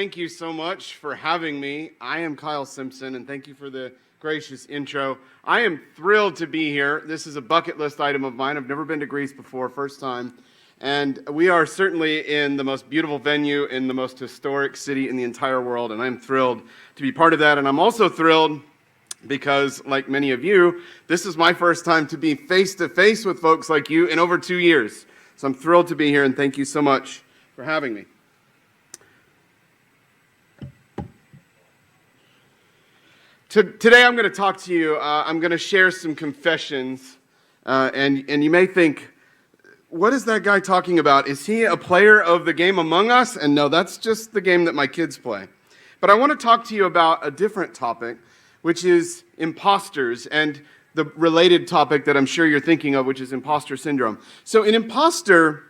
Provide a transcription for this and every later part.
thank you so much for having me. I am Kyle Simpson, and thank you for the gracious intro. I am thrilled to be here. This is a bucket list item of mine. I've never been to Greece before, first time. And we are certainly in the most beautiful venue in the most historic city in the entire world, and I'm thrilled to be part of that. And I'm also thrilled because, like many of you, this is my first time to be face-to-face with folks like you in over 2 years. So I'm thrilled to be here, and thank you so much for having me. Today I'm going to talk to you, I'm going to share some confessions, and you may think, what is that guy talking about? Is he a player of the game Among Us? And no, that's just the game that my kids play. But I want to talk to you about a different topic, which is imposters, and the related topic that I'm sure you're thinking of, which is imposter syndrome. So an imposter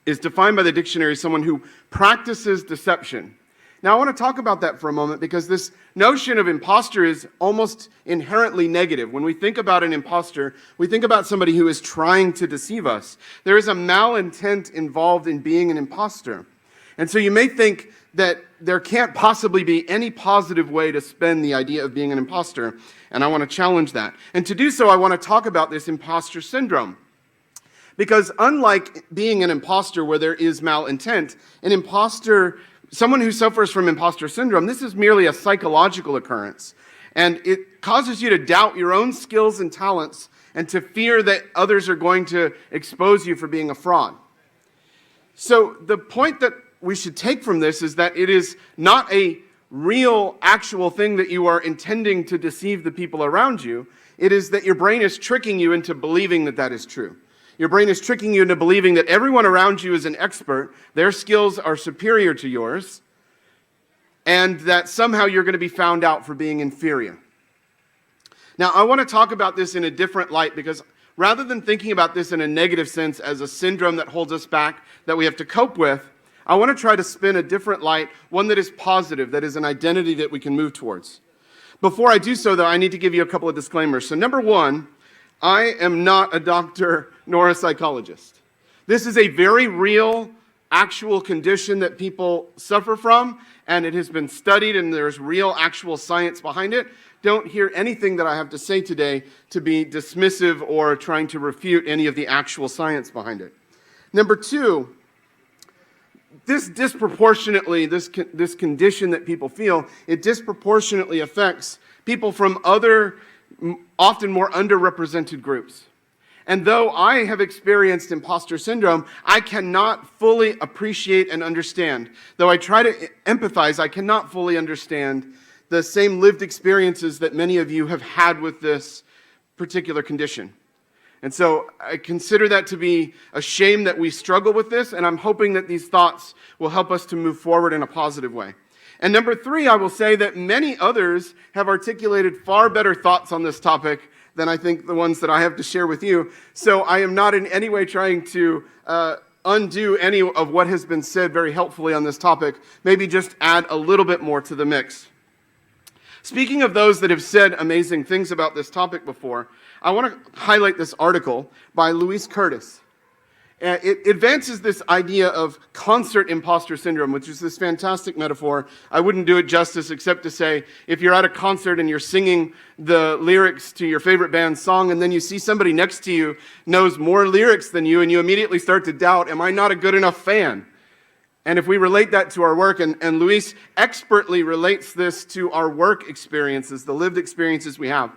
is defined by the dictionary as someone who practices deception. Now, I want to talk about that for a moment because this notion of imposter is almost inherently negative. When we think about an imposter, we think about somebody who is trying to deceive us. There is a malintent involved in being an imposter. And so you may think that there can't possibly be any positive way to spend the idea of being an imposter, and I want to challenge that. And to do so, I want to talk about this imposter syndrome. Because unlike being an imposter where there is malintent, an imposter, someone who suffers from imposter syndrome, this is merely a psychological occurrence. And it causes you to doubt your own skills and talents and to fear that others are going to expose you for being a fraud. So the point that we should take from this is that it is not a real, actual thing that you are intending to deceive the people around you. It is that your brain is tricking you into believing that that is true. Your brain is tricking you into believing that everyone around you is an expert, their skills are superior to yours, and that somehow you're going to be found out for being inferior. Now, I want to talk about this in a different light because rather than thinking about this in a negative sense as a syndrome that holds us back, that we have to cope with, I want to try to spin a different light, one that is positive, that is an identity that we can move towards. Before I do so, though, I need to give you a couple of disclaimers. So number one, I am not a doctor nor a psychologist. This is a very real, actual condition that people suffer from, and it has been studied, and there's real, actual science behind it. Don't hear anything that I have to say today to be dismissive or trying to refute any of the actual science behind it. Number two, this condition that people feel, it disproportionately affects people from other, often more underrepresented groups. And though I have experienced imposter syndrome, I cannot fully appreciate and understand. Though I try to empathize, I cannot fully understand the same lived experiences that many of you have had with this particular condition. And so I consider that to be a shame that we struggle with this, and I'm hoping that these thoughts will help us to move forward in a positive way. And number three, I will say that many others have articulated far better thoughts on this topic than I think the ones that I have to share with you. So I am not in any way trying to undo any of what has been said very helpfully on this topic, maybe just add a little bit more to the mix. Speaking of those that have said amazing things about this topic before, I want to highlight this article by Louise Curtis. It advances this idea of concert imposter syndrome, which is this fantastic metaphor. I wouldn't do it justice except to say, if you're at a concert and you're singing the lyrics to your favorite band's song, and then you see somebody next to you knows more lyrics than you, and you immediately start to doubt, am I not a good enough fan? And if we relate that to our work, and Louise expertly relates this to our work experiences, the lived experiences we have.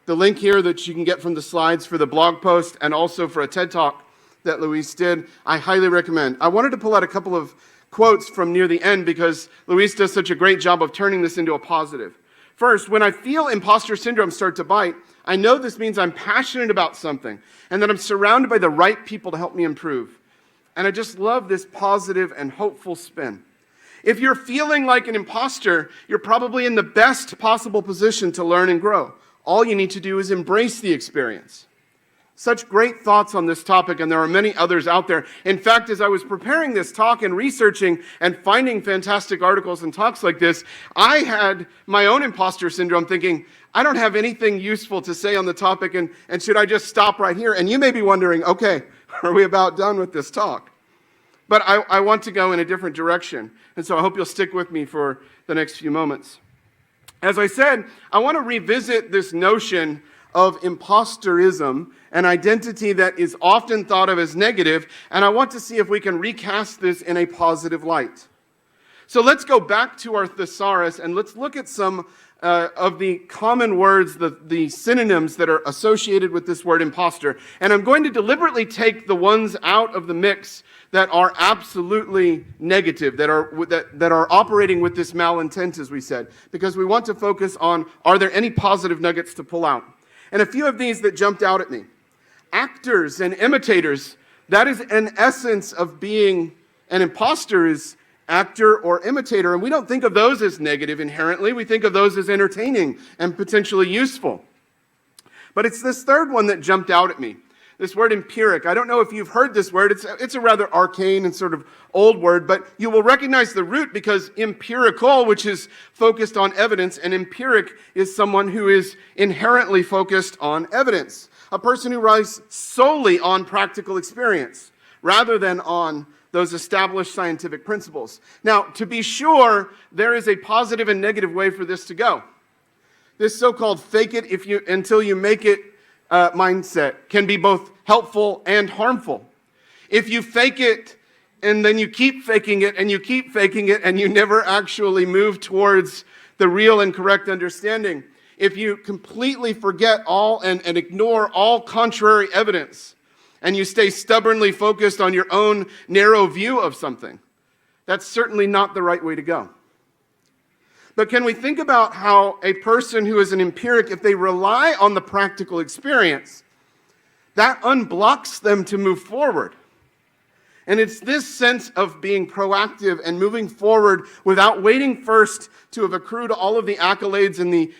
The link here that you can get from the slides for the blog post and also for a TED Talk that Louise did, I highly recommend. I wanted to pull out a couple of quotes from near the end because Louise does such a great job of turning this into a positive. First, when I feel imposter syndrome start to bite, I know this means I'm passionate about something and that I'm surrounded by the right people to help me improve. And I just love this positive and hopeful spin. If you're feeling like an imposter, you're probably in the best possible position to learn and grow. All you need to do is embrace the experience. Such great thoughts on this topic, and there are many others out there. In fact, as I was preparing this talk and researching and finding fantastic articles and talks like this, I had my own imposter syndrome thinking, I don't have anything useful to say on the topic, and should I just stop right here? And you may be wondering, okay, are we about done with this talk? But I want to go in a different direction. And so I hope you'll stick with me for the next few moments. As I said, I want to revisit this notion of impostorism, an identity that is often thought of as negative, and I want to see if we can recast this in a positive light. So let's go back to our thesaurus and let's look at some of the common words, the synonyms that are associated with this word imposter. And I'm going to deliberately take the ones out of the mix that are absolutely negative, that are operating with this malintent, as we said, because we want to focus on, are there any positive nuggets to pull out? And a few of these that jumped out at me. Actors and imitators, that is an essence of being an imposter, is actor or imitator. And we don't think of those as negative inherently. We think of those as entertaining and potentially useful. But it's this third one that jumped out at me. This word empiric. I don't know if you've heard this word. It's a rather arcane and sort of old word, but you will recognize the root because empirical, which is focused on evidence, and empiric is someone who is inherently focused on evidence. A person who relies solely on practical experience rather than on those established scientific principles. Now, to be sure, there is a positive and negative way for this to go. This so-called fake it until you make it mindset can be both helpful and harmful. If you fake it and then you keep faking it and you keep faking it and you never actually move towards the real and correct understanding, if you completely forget all and ignore all contrary evidence and you stay stubbornly focused on your own narrow view of something, that's certainly not the right way to go. But can we think about how a person who is an empiric, if they rely on the practical experience, that unblocks them to move forward. And it's this sense of being proactive and moving forward without waiting first to have accrued all of the accolades and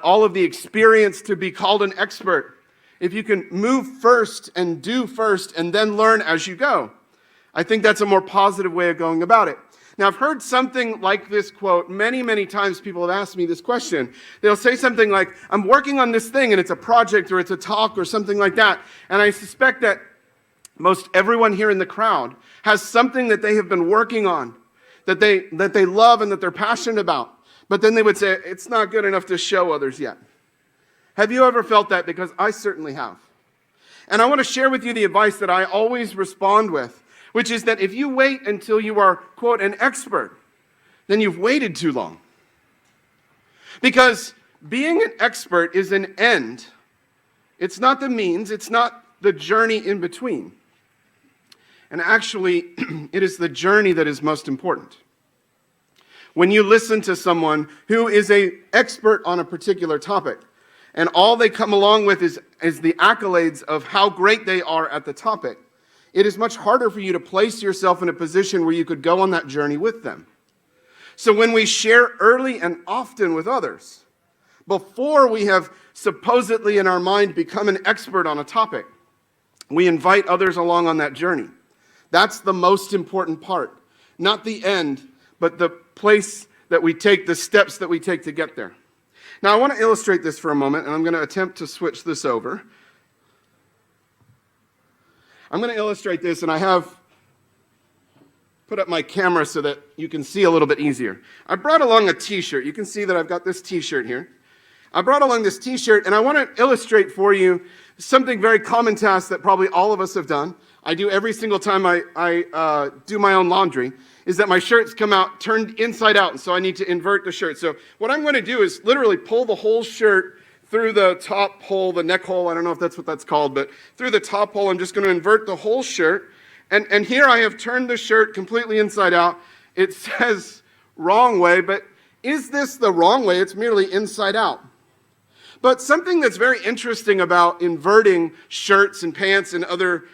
all of the experience to be called an expert. If you can move first and do first and then learn as you go, I think that's a more positive way of going about it. Now, I've heard something like this quote many, many times. People have asked me this question. They'll say something like, I'm working on this thing, and it's a project or it's a talk or something like that. And I suspect that most everyone here in the crowd has something that they have been working on, that they love and that they're passionate about. But then they would say, it's not good enough to show others yet. Have you ever felt that? Because I certainly have. And I want to share with you the advice that I always respond with, which is that if you wait until you are, quote, an expert, then you've waited too long. Because being an expert is an end. It's not the means. It's not the journey in between. And actually, it is the journey that is most important. When you listen to someone who is an expert on a particular topic, and all they come along with is the accolades of how great they are at the topic, it is much harder for you to place yourself in a position where you could go on that journey with them. So when we share early and often with others, before we have supposedly in our mind become an expert on a topic, we invite others along on that journey. That's the most important part. Not the end, but the place that we take, the steps that we take to get there. Now I want to illustrate this for a moment, and I'm going to attempt to switch this over. I'm going to illustrate this, and I have put up my camera so that you can see a little bit easier. I brought along a t-shirt. You can see that I've got this t-shirt here. I brought along this t-shirt, and I want to illustrate for you something very common task that probably all of us have done. I do every single time I do my own laundry, is that my shirts come out turned inside out, and so I need to invert the shirt. So what I'm going to do is literally pull the whole shirt through the top hole, the neck hole, I don't know if that's what that's called, but through the top hole, I'm just going to invert the whole shirt. And here I have turned the shirt completely inside out. It says wrong way, but is this the wrong way? It's merely inside out. But something that's very interesting about inverting shirts and pants and other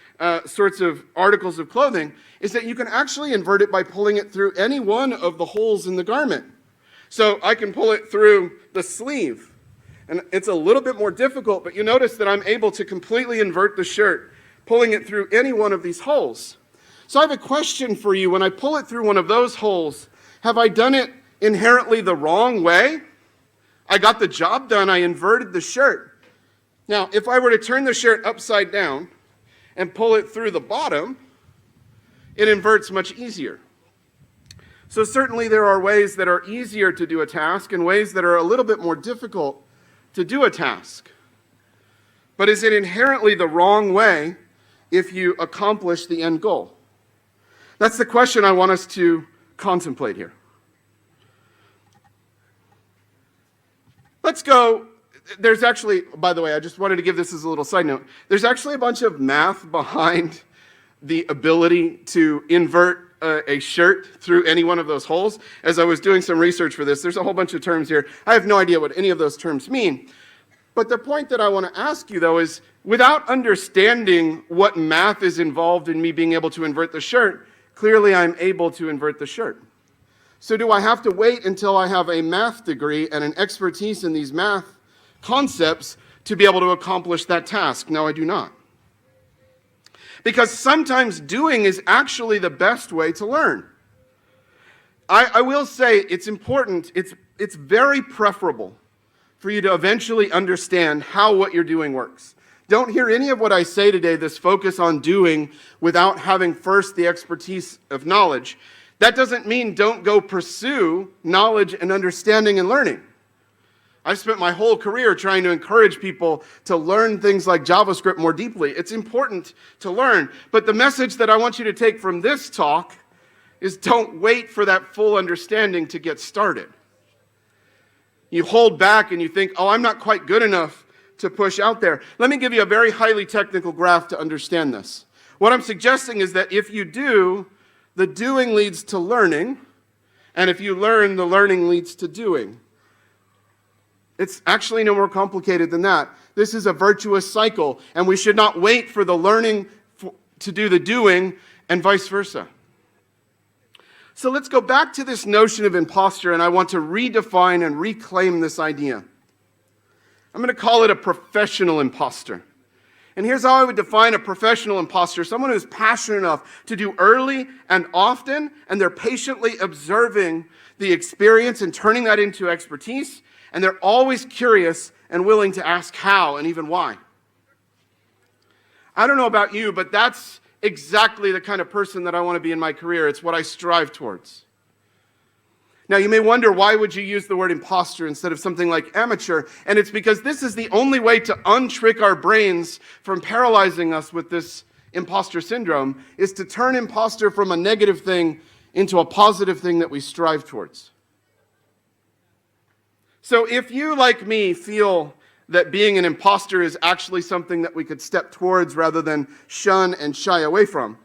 sorts of articles of clothing is that you can actually invert it by pulling it through any one of the holes in the garment. So I can pull it through the sleeve. And it's a little bit more difficult, but you notice that I'm able to completely invert the shirt, pulling it through any one of these holes. So I have a question for you. When I pull it through one of those holes, have I done it inherently the wrong way? I got the job done. I inverted the shirt. Now, if I were to turn the shirt upside down and pull it through the bottom, it inverts much easier. So certainly there are ways that are easier to do a task and ways that are a little bit more difficult to do a task. But is it inherently the wrong way if you accomplish the end goal? That's the question I want us to contemplate here. Let's go. There's actually, by the way, I just wanted to give this as a little side note. There's actually a bunch of math behind the ability to invert a shirt through any one of those holes. As I was doing some research for this, there's a whole bunch of terms here. I have no idea what any of those terms mean. But the point that I want to ask you, though, is without understanding what math is involved in me being able to invert the shirt, clearly I'm able to invert the shirt. So do I have to wait until I have a math degree and an expertise in these math concepts to be able to accomplish that task? No, I do not. Because sometimes doing is actually the best way to learn. I will say it's important, it's very preferable for you to eventually understand how what you're doing works. Don't hear any of what I say today, this focus on doing, without having first the expertise of knowledge. That doesn't mean don't go pursue knowledge and understanding and learning. I've spent my whole career trying to encourage people to learn things like JavaScript more deeply. It's important to learn. But the message that I want you to take from this talk is don't wait for that full understanding to get started. You hold back and you think, oh, I'm not quite good enough to push out there. Let me give you a very highly technical graph to understand this. What I'm suggesting is that if you do, the doing leads to learning, and if you learn, the learning leads to doing. It's actually no more complicated than that. This is a virtuous cycle, and we should not wait for the learning to do the doing, and vice versa. So let's go back to this notion of imposter, and I want to redefine and reclaim this idea. I'm going to call it a professional imposter. And here's how I would define a professional imposter: someone who's passionate enough to do early and often, and they're patiently observing the experience and turning that into expertise, and they're always curious and willing to ask how and even why. I don't know about you, but that's exactly the kind of person that I want to be in my career. It's what I strive towards. Now, you may wonder, why would you use the word imposter instead of something like amateur? And it's because this is the only way to untrick our brains from paralyzing us with this imposter syndrome, is to turn imposter from a negative thing into a positive thing that we strive towards. So if you, like me, feel that being an imposter is actually something that we could step towards rather than shun and shy away from,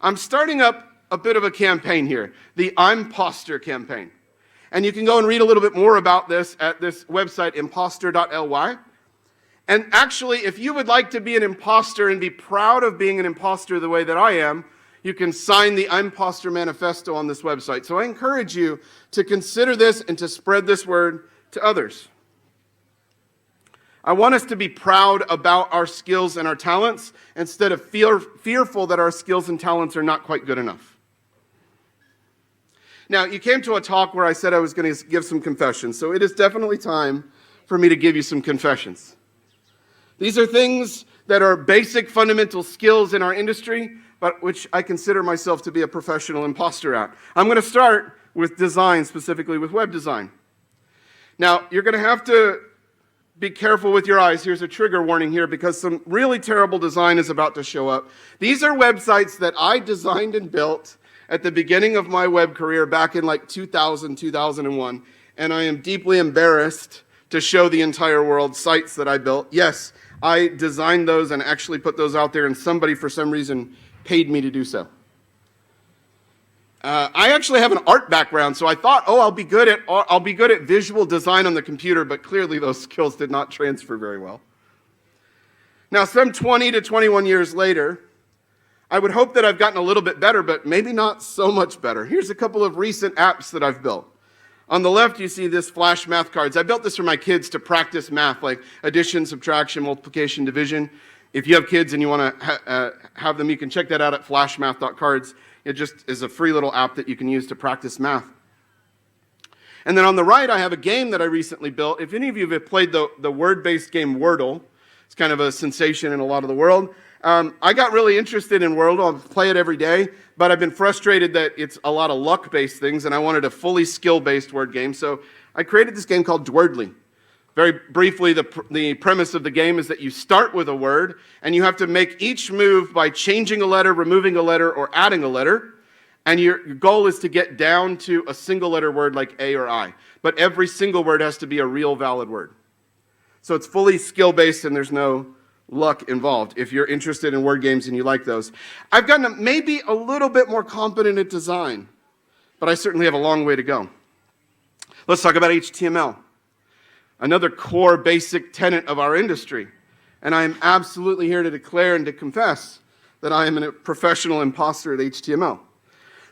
I'm starting up a bit of a campaign here, the Impostor campaign. And you can go and read a little bit more about this at this website, impostor.ly. And actually, if you would like to be an imposter and be proud of being an imposter the way that I am, you can sign the Impostor Manifesto on this website. So I encourage you to consider this and to spread this word to others. I want us to be proud about our skills and our talents instead of fearful that our skills and talents are not quite good enough. Now, you came to a talk where I said I was going to give some confessions, so it is definitely time for me to give you some confessions. These are things that are basic fundamental skills in our industry, but which I consider myself to be a professional imposter at. I'm going to start with design, specifically with web design. Now, you're going to have to be careful with your eyes. Here's a trigger warning here because some really terrible design is about to show up. These are websites that I designed and built at the beginning of my web career back in like 2000, 2001, and I am deeply embarrassed to show the entire world sites that I built. Yes, I designed those and actually put those out there, and somebody for some reason paid me to do so. I actually have an art background, so I thought, I'll be good at visual design on the computer, but clearly those skills did not transfer very well. Now, some 20 to 21 years later, I would hope that I've gotten a little bit better, but maybe not so much better. Here's a couple of recent apps that I've built. On the left, you see this flash math cards. I built this for my kids to practice math, like addition, subtraction, multiplication, division. If you have kids and you want to have them, you can check that out at flashmath.cards. It just is a free little app that you can use to practice math. And then on the right, I have a game that I recently built. If any of you have played the word-based game Wordle, It's kind of a sensation in a lot of the world. I got really interested in Wordle. I play it every day, but I've been frustrated that it's a lot of luck-based things, and I wanted a fully skill-based word game. So I created this game called Dwardly. Very briefly, the premise of the game is that you start with a word, and you have to make each move by changing a letter, removing a letter, or adding a letter. And your goal is to get down to a single letter word like A or I. But every single word has to be a real valid word. So it's fully skill-based, and there's no luck involved if you're interested in word games and you like those. I've gotten maybe a little bit more competent at design, but I certainly have a long way to go. Let's talk about HTML. Another core basic tenet of our industry. And I am absolutely here to declare and to confess that I am a professional imposter at HTML.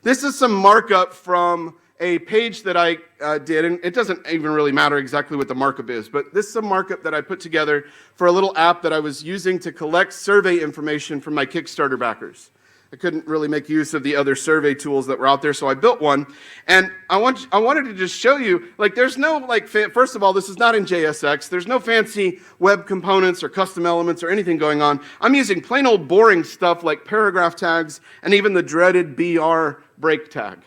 This is some markup from a page that I did, and it doesn't even really matter exactly what the markup is, but this is some markup that I put together for a little app that I was using to collect survey information from my Kickstarter backers. I couldn't really make use of the other survey tools that were out there, so I built one. And I wanted to just show you, like, there's no, like, first of all, this is not in JSX. There's no fancy web components or custom elements or anything going on. I'm using plain old boring stuff like paragraph tags and even the dreaded BR break tag.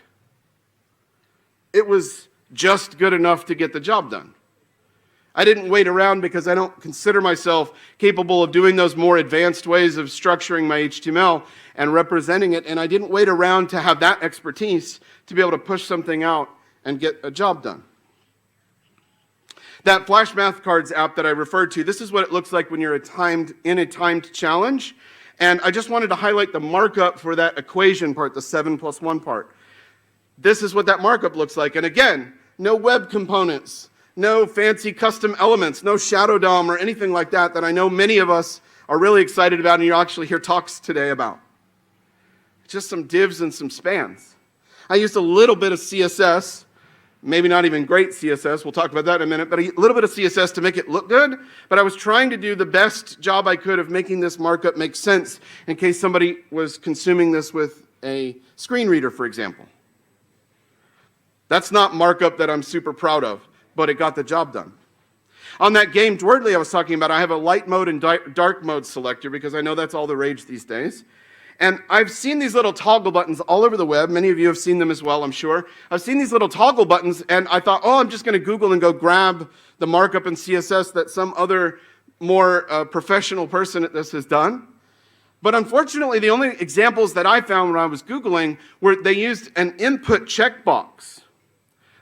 It was just good enough to get the job done. I didn't wait around because I don't consider myself capable of doing those more advanced ways of structuring my HTML and representing it, and I didn't wait around to have that expertise to be able to push something out and get a job done. That Flash Math Cards app that I referred to, this is what it looks like when you're in a timed challenge, and I just wanted to highlight the markup for that equation part, the 7+1 part. This is what that markup looks like, and again, no web components, no fancy custom elements, no shadow DOM or anything like that I know many of us are really excited about and you'll actually hear talks today about. Just some divs and some spans. I used a little bit of CSS, maybe not even great CSS, we'll talk about that in a minute, but a little bit of CSS to make it look good, but I was trying to do the best job I could of making this markup make sense in case somebody was consuming this with a screen reader, for example. That's not markup that I'm super proud of, but it got the job done. On that game, Dwardly, I was talking about, I have a light mode and dark mode selector because I know that's all the rage these days. And I've seen these little toggle buttons all over the web. Many of you have seen them as well, I'm sure. I've seen these little toggle buttons, and I thought, oh, I'm just going to Google and go grab the markup in CSS that some other more professional person at this has done. But unfortunately, the only examples that I found when I was Googling were they used an input checkbox,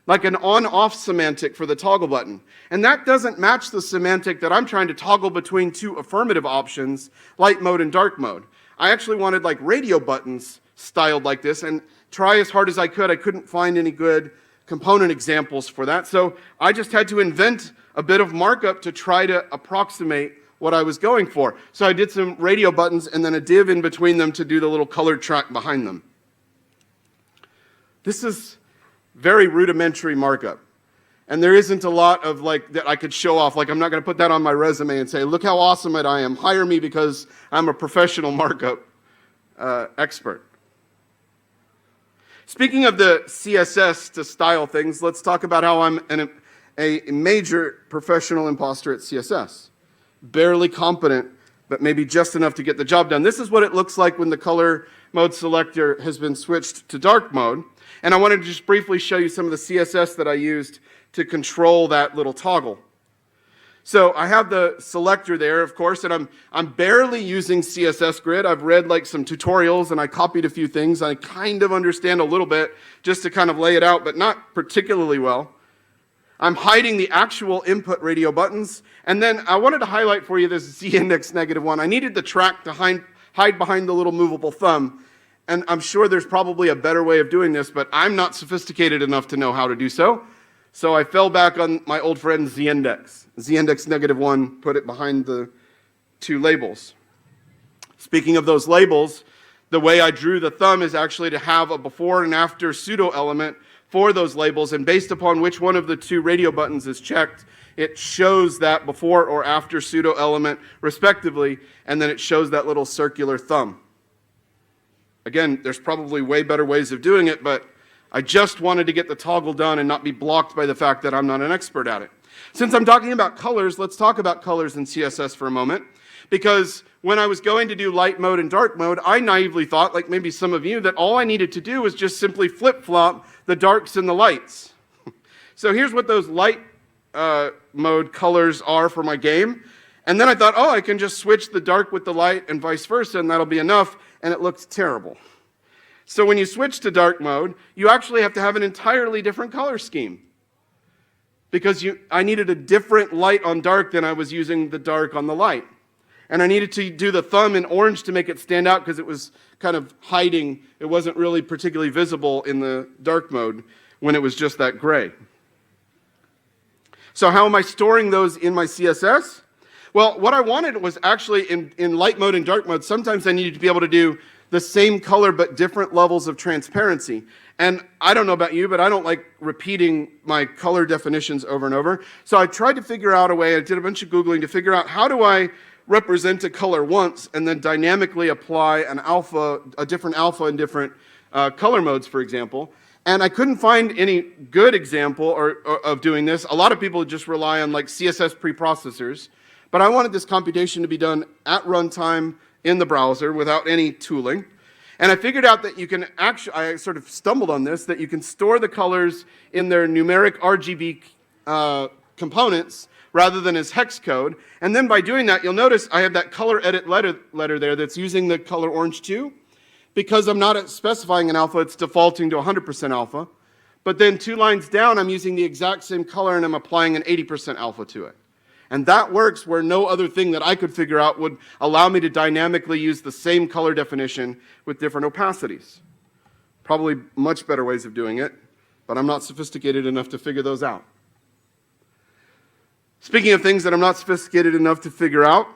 like an on-off semantic for the toggle button. And that doesn't match the semantic that I'm trying to toggle between two affirmative options, light mode and dark mode. I actually wanted like radio buttons styled like this, and try as hard as I could, I couldn't find any good component examples for that. So I just had to invent a bit of markup to try to approximate what I was going for. So I did some radio buttons and then a div in between them to do the little colored track behind them. This is very rudimentary markup. And there isn't a lot of like that I could show off. Like I'm not going to put that on my resume and say, look how awesome I am. Hire me because I'm a professional markup expert. Speaking of the CSS to style things, let's talk about how I'm a major professional imposter at CSS. Barely competent, but maybe just enough to get the job done. This is what it looks like when the color mode selector has been switched to dark mode. And I wanted to just briefly show you some of the CSS that I used to control that little toggle. So I have the selector there, of course, and I'm barely using CSS Grid. I've read like some tutorials and I copied a few things. I kind of understand a little bit just to kind of lay it out, but not particularly well. I'm hiding the actual input radio buttons. And then I wanted to highlight for you this z-index -1. I needed the track to hide behind the little movable thumb. And I'm sure there's probably a better way of doing this, but I'm not sophisticated enough to know how to do so. So I fell back on my old friend z-index. Z-index -1, put it behind the two labels. Speaking of those labels, the way I drew the thumb is actually to have a before and after pseudo element for those labels, and based upon which one of the two radio buttons is checked, it shows that before or after pseudo element respectively, and then it shows that little circular thumb. Again, there's probably way better ways of doing it, but I just wanted to get the toggle done and not be blocked by the fact that I'm not an expert at it. Since I'm talking about colors, let's talk about colors in CSS for a moment. Because when I was going to do light mode and dark mode, I naively thought, like maybe some of you, that all I needed to do was just simply flip-flop the darks and the lights. So here's what those light mode colors are for my game. And then I thought, oh, I can just switch the dark with the light and vice versa, and that'll be enough, and it looks terrible. So when you switch to dark mode, you actually have to have an entirely different color scheme. Because I needed a different light on dark than I was using the dark on the light. And I needed to do the thumb in orange to make it stand out because it was kind of hiding. It wasn't really particularly visible in the dark mode when it was just that gray. So how am I storing those in my CSS? Well, what I wanted was actually in light mode and dark mode, sometimes I needed to be able to do the same color but different levels of transparency. And I don't know about you, but I don't like repeating my color definitions over and over. So I tried to figure out a way, I did a bunch of Googling to figure out how do I represent a color once and then dynamically apply a different alpha in different color modes, for example. And I couldn't find any good example of doing this. A lot of people just rely on like CSS preprocessors. But I wanted this computation to be done at runtime in the browser without any tooling. And I figured out that you can actually, I sort of stumbled on this, that you can store the colors in their numeric RGB components rather than as hex code. And then by doing that, you'll notice I have that color edit letter there that's using the color orange too. Because I'm not specifying an alpha, it's defaulting to 100% alpha. But then 2 lines down, I'm using the exact same color and I'm applying an 80% alpha to it. And that works where no other thing that I could figure out would allow me to dynamically use the same color definition with different opacities. Probably much better ways of doing it, but I'm not sophisticated enough to figure those out. Speaking of things that I'm not sophisticated enough to figure out,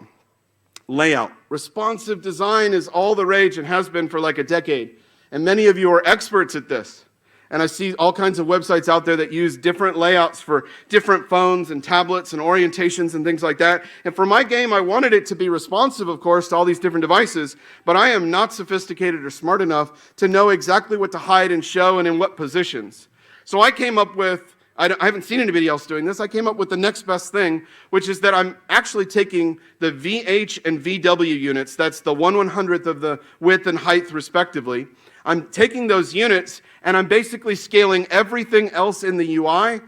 layout. Responsive design is all the rage and has been for like a decade. And many of you are experts at this. And I see all kinds of websites out there that use different layouts for different phones and tablets and orientations and things like that. And for my game, I wanted it to be responsive, of course, to all these different devices, but I am not sophisticated or smart enough to know exactly what to hide and show and in what positions. So I came up with, I haven't seen anybody else doing this, I came up with the next best thing, which is that I'm actually taking the VH and VW units, that's the 1/100th of the width and height respectively. I'm taking those units and I'm basically scaling everything else in the UI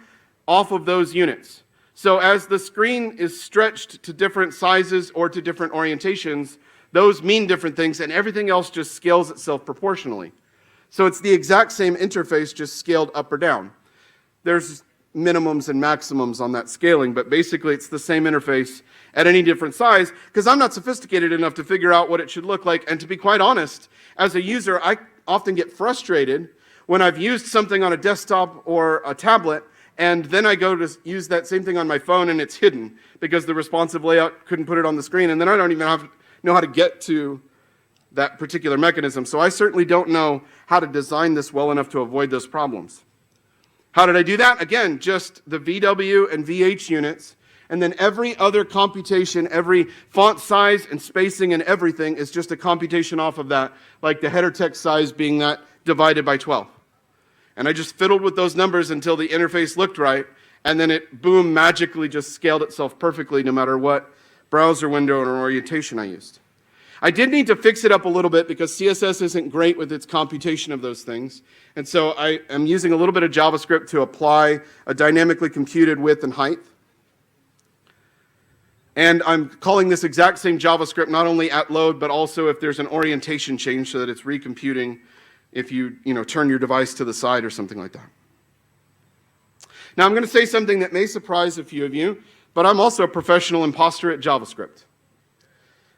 off of those units. So as the screen is stretched to different sizes or to different orientations, those mean different things and everything else just scales itself proportionally. So it's the exact same interface, just scaled up or down. There's minimums and maximums on that scaling, but basically it's the same interface at any different size because I'm not sophisticated enough to figure out what it should look like. And to be quite honest, as a user, I often get frustrated when I've used something on a desktop or a tablet and then I go to use that same thing on my phone and it's hidden because the responsive layout couldn't put it on the screen and then I don't even know how to get to that particular mechanism. So I certainly don't know how to design this well enough to avoid those problems. How did I do that? Again, just the VW and VH units, and then every other computation, every font size and spacing and everything is just a computation off of that, like the header text size being that divided by 12. And I just fiddled with those numbers until the interface looked right, and then it, boom, magically just scaled itself perfectly no matter what browser window or orientation I used. I did need to fix it up a little bit because CSS isn't great with its computation of those things. And so I am using a little bit of JavaScript to apply a dynamically computed width and height. And I'm calling this exact same JavaScript not only at load, but also if there's an orientation change so that it's recomputing if you turn your device to the side or something like that. Now I'm going to say something that may surprise a few of you, but I'm also a professional imposter at JavaScript.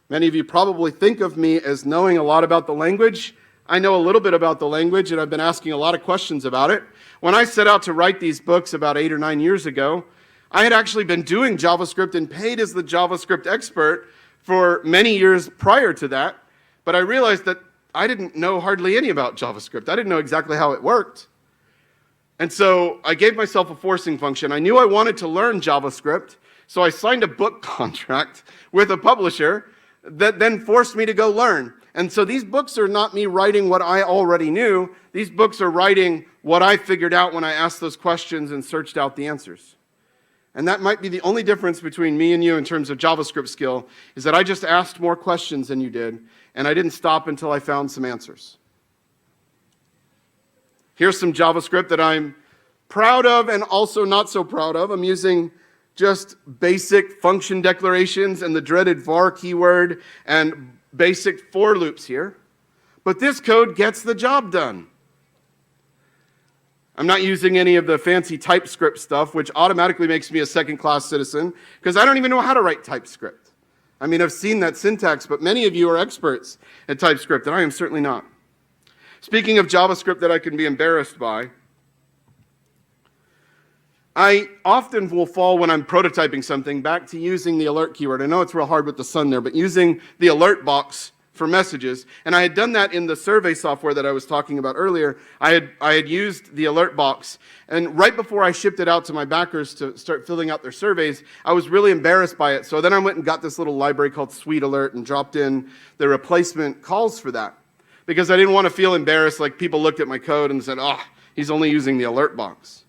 Many of you probably think of me as knowing a lot about the language. I know a little bit about the language, and I've been asking a lot of questions about it. When I set out to write these books about 8 or 9 years ago, I had actually been doing JavaScript and paid as the JavaScript expert for many years prior to that, but I realized that I didn't know hardly any about JavaScript. I didn't know exactly how it worked. And so I gave myself a forcing function. I knew I wanted to learn JavaScript, so I signed a book contract with a publisher that then forced me to go learn. And so these books are not me writing what I already knew. These books are writing what I figured out when I asked those questions and searched out the answers. And that might be the only difference between me and you in terms of JavaScript skill, is that I just asked more questions than you did, and I didn't stop until I found some answers. Here's some JavaScript that I'm proud of and also not so proud of. I'm using just basic function declarations and the dreaded var keyword and basic for loops here. But this code gets the job done. I'm not using any of the fancy TypeScript stuff, which automatically makes me a second-class citizen, because I don't even know how to write TypeScript. I mean, I've seen that syntax, but many of you are experts at TypeScript, and I am certainly not. Speaking of JavaScript that I can be embarrassed by, I often will fall when I'm prototyping something back to using the alert keyword. I know it's real hard with the sun there, but using the alert box for messages. And I had done that in the survey software that I was talking about earlier. I had used the alert box. And right before I shipped it out to my backers to start filling out their surveys, I was really embarrassed by it. So then I went and got this little library called Sweet Alert and dropped in the replacement calls for that, because I didn't want to feel embarrassed, like people looked at my code and said, oh, he's only using the alert box.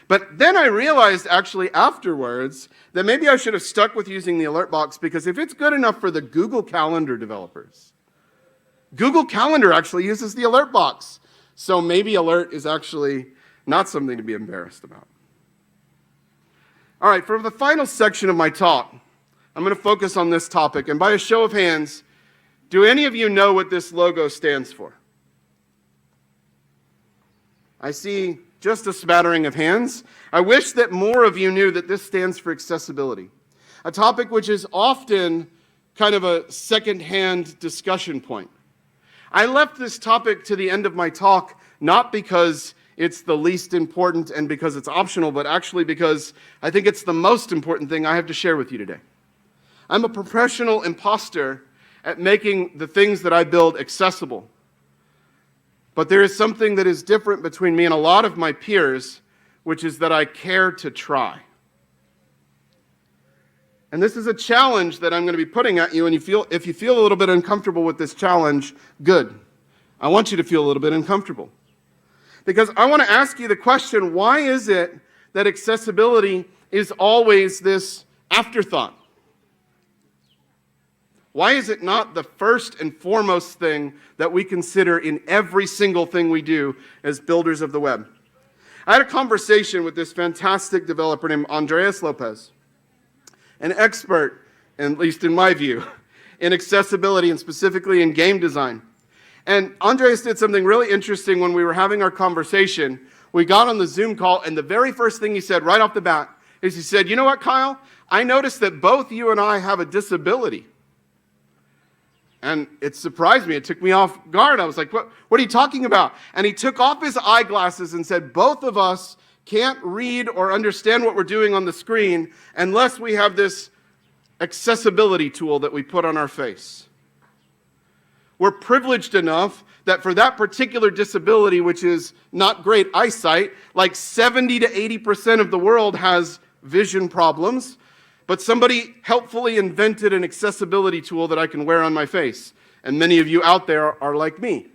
But then I realized actually afterwards that maybe I should have stuck with using the alert box, because if it's good enough for the Google Calendar developers, Google Calendar actually uses the alert box. So maybe alert is actually not something to be embarrassed about. All right, for the final section of my talk, I'm going to focus on this topic. And by a show of hands, do any of you know what this logo stands for? I see just a smattering of hands. I wish that more of you knew that this stands for accessibility, a topic which is often kind of a second-hand discussion point. I left this topic to the end of my talk, not because it's the least important and because it's optional, but actually because I think it's the most important thing I have to share with you today. I'm a professional imposter at making the things that I build accessible. But there is something that is different between me and a lot of my peers, which is that I care to try. And this is a challenge that I'm going to be putting at you, and if you feel a little bit uncomfortable with this challenge, good. I want you to feel a little bit uncomfortable. Because I want to ask you the question, why is it that accessibility is always this afterthought? Why is it not the first and foremost thing that we consider in every single thing we do as builders of the web? I had a conversation with this fantastic developer named Andreas Lopez, an expert, at least in my view, in accessibility and specifically in game design. And Andreas did something really interesting when we were having our conversation. We got on the Zoom call, and the very first thing he said right off the bat is he said, you know what, Kyle? I noticed that both you and I have a disability. And it surprised me. It took me off guard. I was like, what are you talking about? And he took off his eyeglasses and said, both of us can't read or understand what we're doing on the screen unless we have this accessibility tool that we put on our face. We're privileged enough that for that particular disability, which is not great eyesight, like 70 to 80% of the world has vision problems. But somebody helpfully invented an accessibility tool that I can wear on my face. And many of you out there are like me.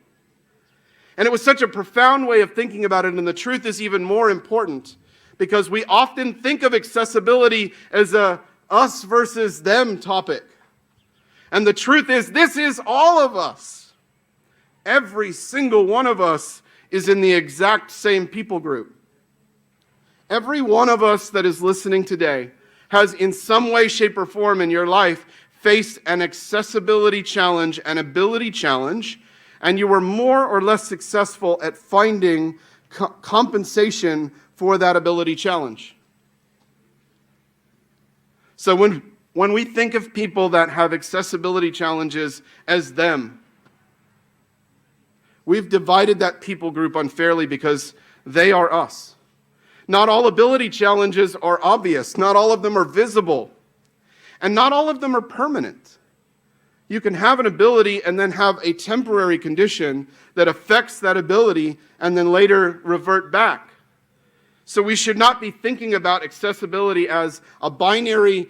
And it was such a profound way of thinking about it, and the truth is even more important, because we often think of accessibility as a us versus them topic. And the truth is, this is all of us. Every single one of us is in the exact same people group. Every one of us that is listening today has in some way, shape, or form in your life faced an accessibility challenge, an ability challenge, and you were more or less successful at finding compensation for that ability challenge. So when we think of people that have accessibility challenges as them, we've divided that people group unfairly because they are us. Not all ability challenges are obvious. Not all of them are visible. And not all of them are permanent. You can have an ability and then have a temporary condition that affects that ability and then later revert back. So we should not be thinking about accessibility as a binary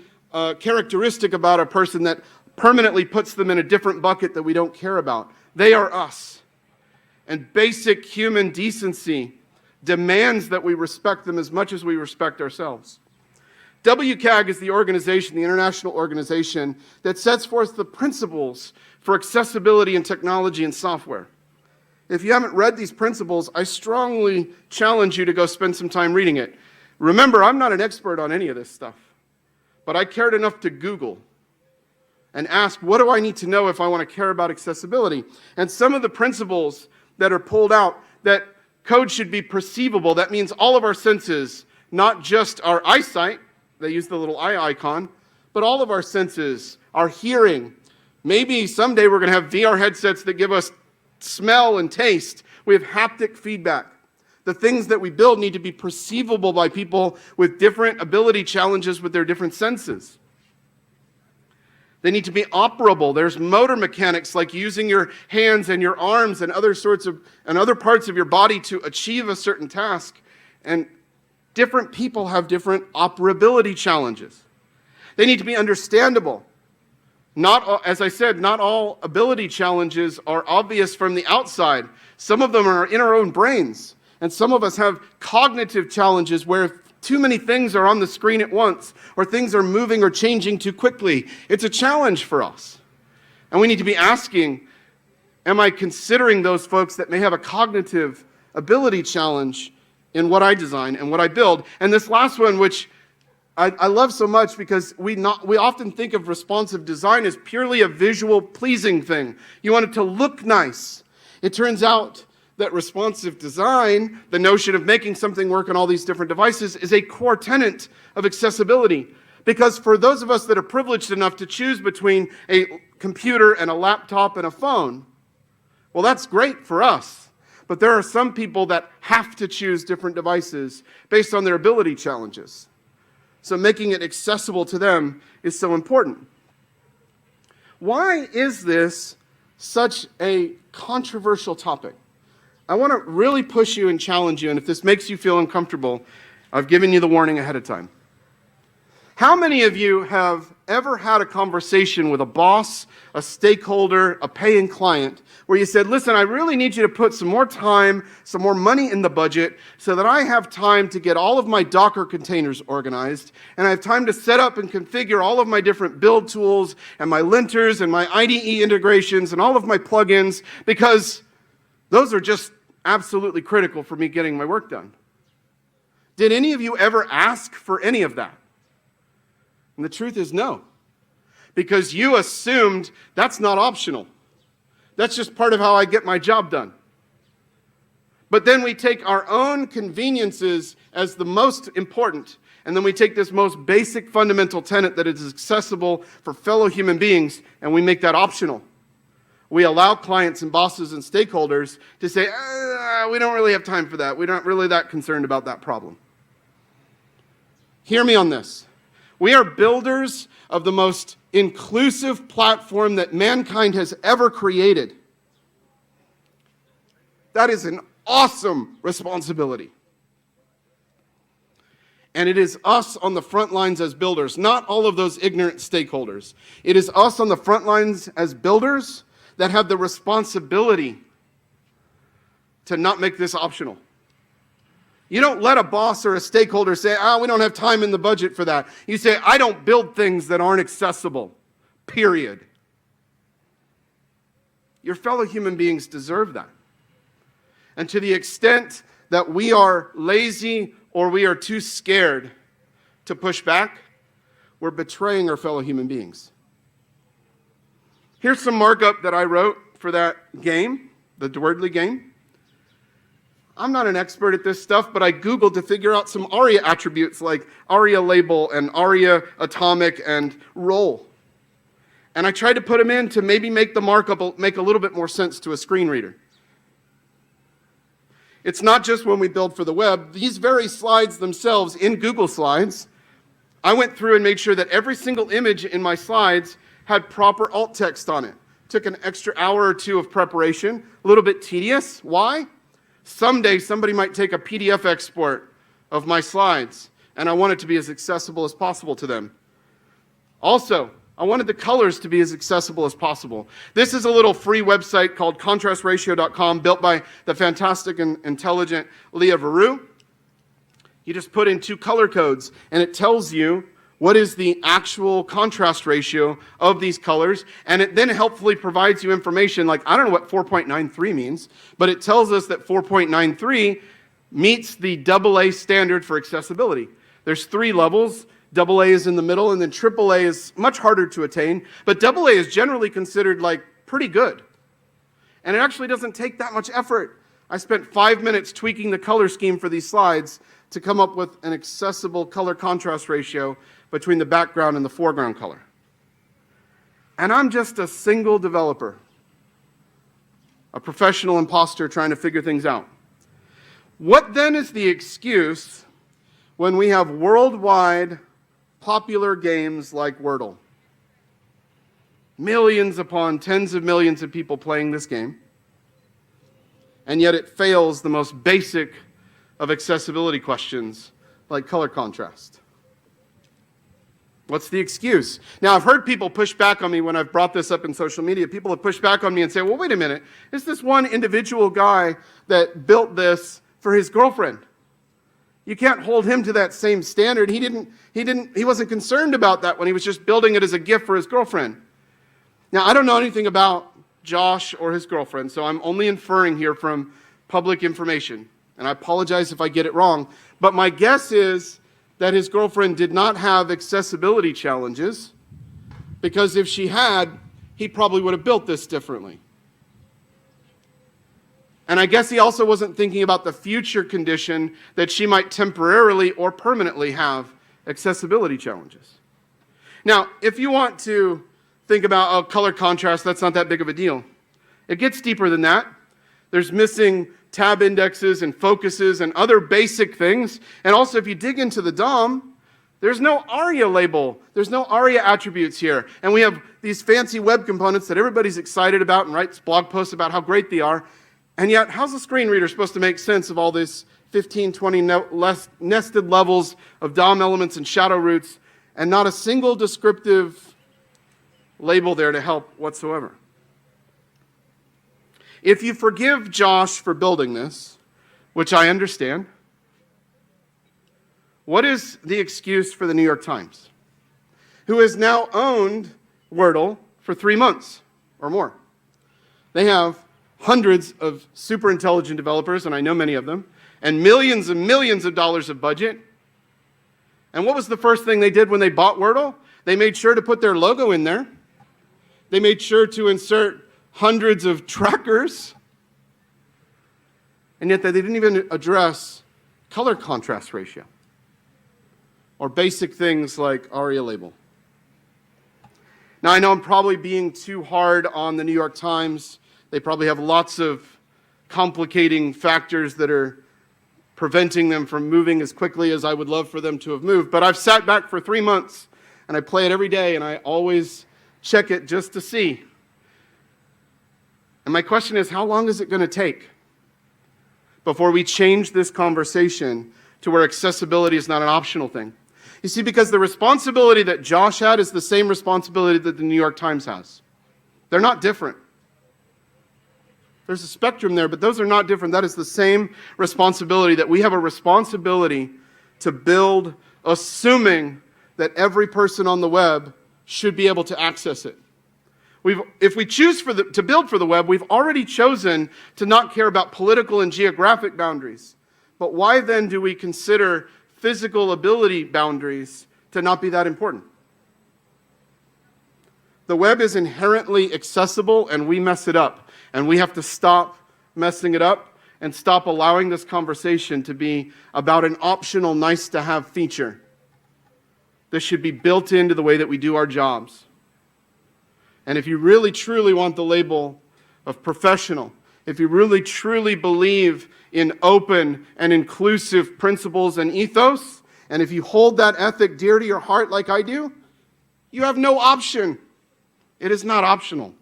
characteristic about a person that permanently puts them in a different bucket that we don't care about. They are us. And basic human decency demands that we respect them as much as we respect ourselves. WCAG is the organization, the international organization, that sets forth the principles for accessibility in technology and software. If you haven't read these principles, I strongly challenge you to go spend some time reading it. Remember, I'm not an expert on any of this stuff, but I cared enough to Google and ask, what do I need to know if I want to care about accessibility? And some of the principles that are pulled out, that code should be perceivable. That means all of our senses, not just our eyesight, they use the little eye icon, but all of our senses, our hearing. Maybe someday we're going to have VR headsets that give us smell and taste. We have haptic feedback. The things that we build need to be perceivable by people with different ability challenges with their different senses. They need to be operable. There's motor mechanics like using your hands and your arms and other parts of your body to achieve a certain task. And different people have different operability challenges. They need to be understandable. As I said, not all ability challenges are obvious from the outside. Some of them are in our own brains. And some of us have cognitive challenges where too many things are on the screen at once, or things are moving or changing too quickly. It's a challenge for us. And we need to be asking, am I considering those folks that may have a cognitive ability challenge in what I design and what I build? And this last one, which I love so much, because we often think of responsive design as purely a visual pleasing thing. You want it to look nice. It turns out that responsive design, the notion of making something work on all these different devices, is a core tenet of accessibility. Because for those of us that are privileged enough to choose between a computer and a laptop and a phone, well, that's great for us. But there are some people that have to choose different devices based on their ability challenges. So making it accessible to them is so important. Why is this such a controversial topic? I want to really push you and challenge you, and if this makes you feel uncomfortable, I've given you the warning ahead of time. How many of you have ever had a conversation with a boss, a stakeholder, a paying client, where you said, listen, I really need you to put some more time, some more money in the budget so that I have time to get all of my Docker containers organized, and I have time to set up and configure all of my different build tools and my linters and my IDE integrations and all of my plugins, because those are just absolutely critical for me getting my work done. Did any of you ever ask for any of that? And the truth is no, because you assumed that's not optional. That's just part of how I get my job done. But then we take our own conveniences as the most important, and then we take this most basic fundamental tenet that is accessible for fellow human beings, and we make that optional. We allow clients and bosses and stakeholders to say, we don't really have time for that. We're not really that concerned about that problem. Hear me on this. We are builders of the most inclusive platform that mankind has ever created. That is an awesome responsibility. And it is us on the front lines as builders, not all of those ignorant stakeholders. It is us on the front lines as builders that have the responsibility to not make this optional. You don't let a boss or a stakeholder say, we don't have time in the budget for that. You say, I don't build things that aren't accessible, period. Your fellow human beings deserve that. And to the extent that we are lazy or we are too scared to push back, we're betraying our fellow human beings. Here's some markup that I wrote for that game, the dwardly game. I'm not an expert at this stuff, but I Googled to figure out some ARIA attributes like ARIA label and ARIA atomic and role. And I tried to put them in to maybe make the markup make a little bit more sense to a screen reader. It's not just when we build for the web. These very slides themselves in Google Slides, I went through and made sure that every single image in my slides had proper alt text on it. Took an extra hour or two of preparation, a little bit tedious. Why? Someday somebody might take a PDF export of my slides, and I want it to be as accessible as possible to them. Also, I wanted the colors to be as accessible as possible. This is a little free website called contrastratio.com, built by the fantastic and intelligent Leah Veru. You just put in 2 color codes, and it tells you what is the actual contrast ratio of these colors, and it then helpfully provides you information like, I don't know what 4.93 means, but it tells us that 4.93 meets the AA standard for accessibility. There's 3 levels. AA is in the middle, and then AAA is much harder to attain, but AA is generally considered like pretty good. And it actually doesn't take that much effort. I spent 5 minutes tweaking the color scheme for these slides to come up with an accessible color contrast ratio between the background and the foreground color. And I'm just a single developer, a professional imposter trying to figure things out. What then is the excuse when we have worldwide popular games like Wordle? Millions upon tens of millions of people playing this game, and yet it fails the most basic of accessibility questions like color contrast. What's the excuse? Now, I've heard people push back on me when I've brought this up in social media. People have pushed back on me and say, well, wait a minute. It's this one individual guy that built this for his girlfriend. You can't hold him to that same standard. He wasn't concerned about that when he was just building it as a gift for his girlfriend. Now, I don't know anything about Josh or his girlfriend, so I'm only inferring here from public information. And I apologize if I get it wrong. But my guess is that his girlfriend did not have accessibility challenges, because if she had, he probably would have built this differently. And I guess he also wasn't thinking about the future condition that she might temporarily or permanently have accessibility challenges. Now, if you want to think about color contrast, that's not that big of a deal. It gets deeper than that. There's missing tab indexes and focuses and other basic things. And also, if you dig into the DOM, there's no ARIA label. There's no ARIA attributes here. And we have these fancy web components that everybody's excited about and writes blog posts about how great they are. And yet, how's the screen reader supposed to make sense of all this 15, 20 nested levels of DOM elements and shadow roots, and not a single descriptive label there to help whatsoever? If you forgive Josh for building this, which I understand, what is the excuse for the New York Times, who has now owned Wordle for 3 months or more? They have hundreds of super intelligent developers, and I know many of them, and millions of dollars of budget. And what was the first thing they did when they bought Wordle? They made sure to put their logo in there. They made sure to insert hundreds of trackers, and yet they didn't even address color contrast ratio or basic things like ARIA label. Now, I know I'm probably being too hard on the New York Times. They probably have lots of complicating factors that are preventing them from moving as quickly as I would love for them to have moved. But I've sat back for 3 months, and I play it every day, and I always check it just to see. And my question is, how long is it going to take before we change this conversation to where accessibility is not an optional thing? You see, because the responsibility that Josh had is the same responsibility that the New York Times has. They're not different. There's a spectrum there, but those are not different. That is the same responsibility, that we have a responsibility to build, assuming that every person on the web should be able to access it. If we choose to build for the web, we've already chosen to not care about political and geographic boundaries. But why then do we consider physical ability boundaries to not be that important? The web is inherently accessible, and we mess it up. And we have to stop messing it up and stop allowing this conversation to be about an optional nice-to-have feature. This should be built into the way that we do our jobs. And if you really truly want the label of professional, if you really truly believe in open and inclusive principles and ethos, and if you hold that ethic dear to your heart like I do, you have no option. It is not optional.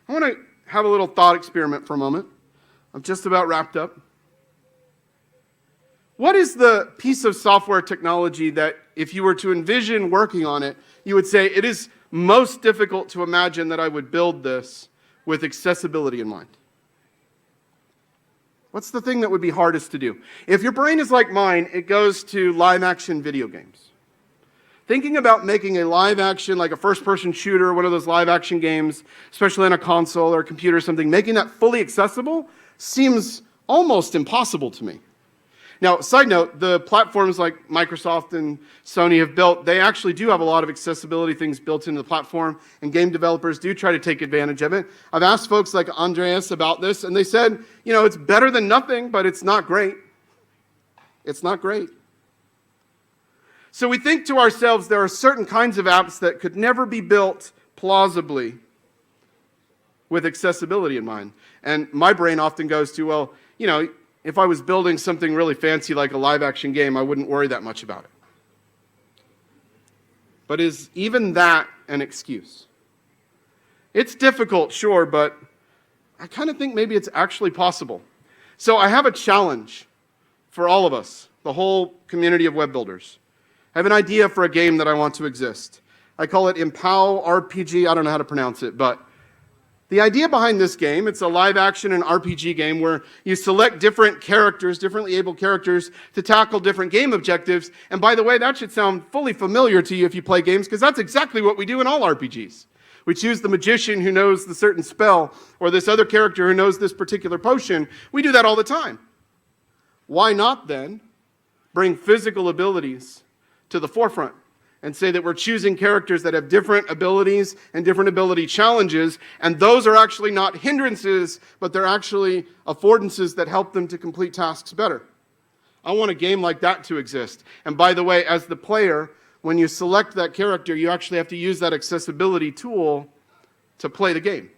I want to have a little thought experiment for a moment. I'm just about wrapped up. What is the piece of software technology that, if you were to envision working on it, you would say, it is most difficult to imagine that I would build this with accessibility in mind? What's the thing that would be hardest to do? If your brain is like mine, it goes to live-action video games. Thinking about making a live-action, like a first-person shooter, one of those live-action games, especially on a console or a computer or something, making that fully accessible seems almost impossible to me. Now, side note, the platforms like Microsoft and Sony have built, they actually do have a lot of accessibility things built into the platform, and game developers do try to take advantage of it. I've asked folks like Andreas about this, and they said, it's better than nothing, but it's not great. It's not great. So we think to ourselves, there are certain kinds of apps that could never be built plausibly with accessibility in mind. And my brain often goes to, well, if I was building something really fancy like a live-action game, I wouldn't worry that much about it. But is even that an excuse? It's difficult, sure, but I kind of think maybe it's actually possible. So I have a challenge for all of us, the whole community of web builders. I have an idea for a game that I want to exist. I call it Impow RPG. I don't know how to pronounce it, but the idea behind this game, it's a live-action and RPG game where you select different characters, differently abled characters, to tackle different game objectives. And by the way, that should sound fully familiar to you if you play games, because that's exactly what we do in all RPGs. We choose the magician who knows the certain spell, or this other character who knows this particular potion. We do that all the time. Why not, then, bring physical abilities to the forefront and say that we're choosing characters that have different abilities and different ability challenges, and those are actually not hindrances, but they're actually affordances that help them to complete tasks better. I want a game like that to exist. And by the way, as the player, when you select that character, you actually have to use that accessibility tool to play the game.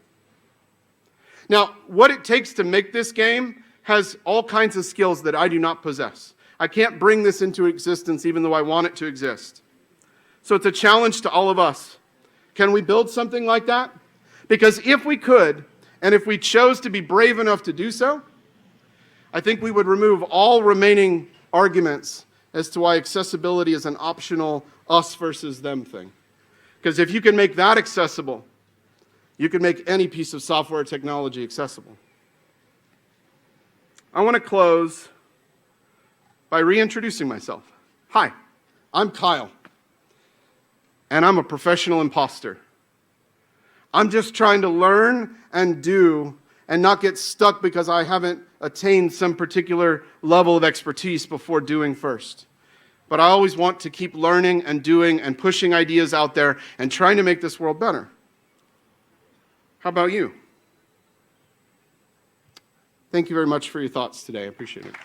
Now, what it takes to make this game has all kinds of skills that I do not possess. I can't bring this into existence even though I want it to exist. So it's a challenge to all of us. Can we build something like that? Because if we could, and if we chose to be brave enough to do so, I think we would remove all remaining arguments as to why accessibility is an optional us versus them thing. Because if you can make that accessible, you can make any piece of software or technology accessible. I want to close by reintroducing myself. Hi, I'm Kyle. And I'm a professional imposter. I'm just trying to learn and do and not get stuck because I haven't attained some particular level of expertise before doing first. But I always want to keep learning and doing and pushing ideas out there and trying to make this world better. How about you? Thank you very much for your thoughts today. I appreciate it.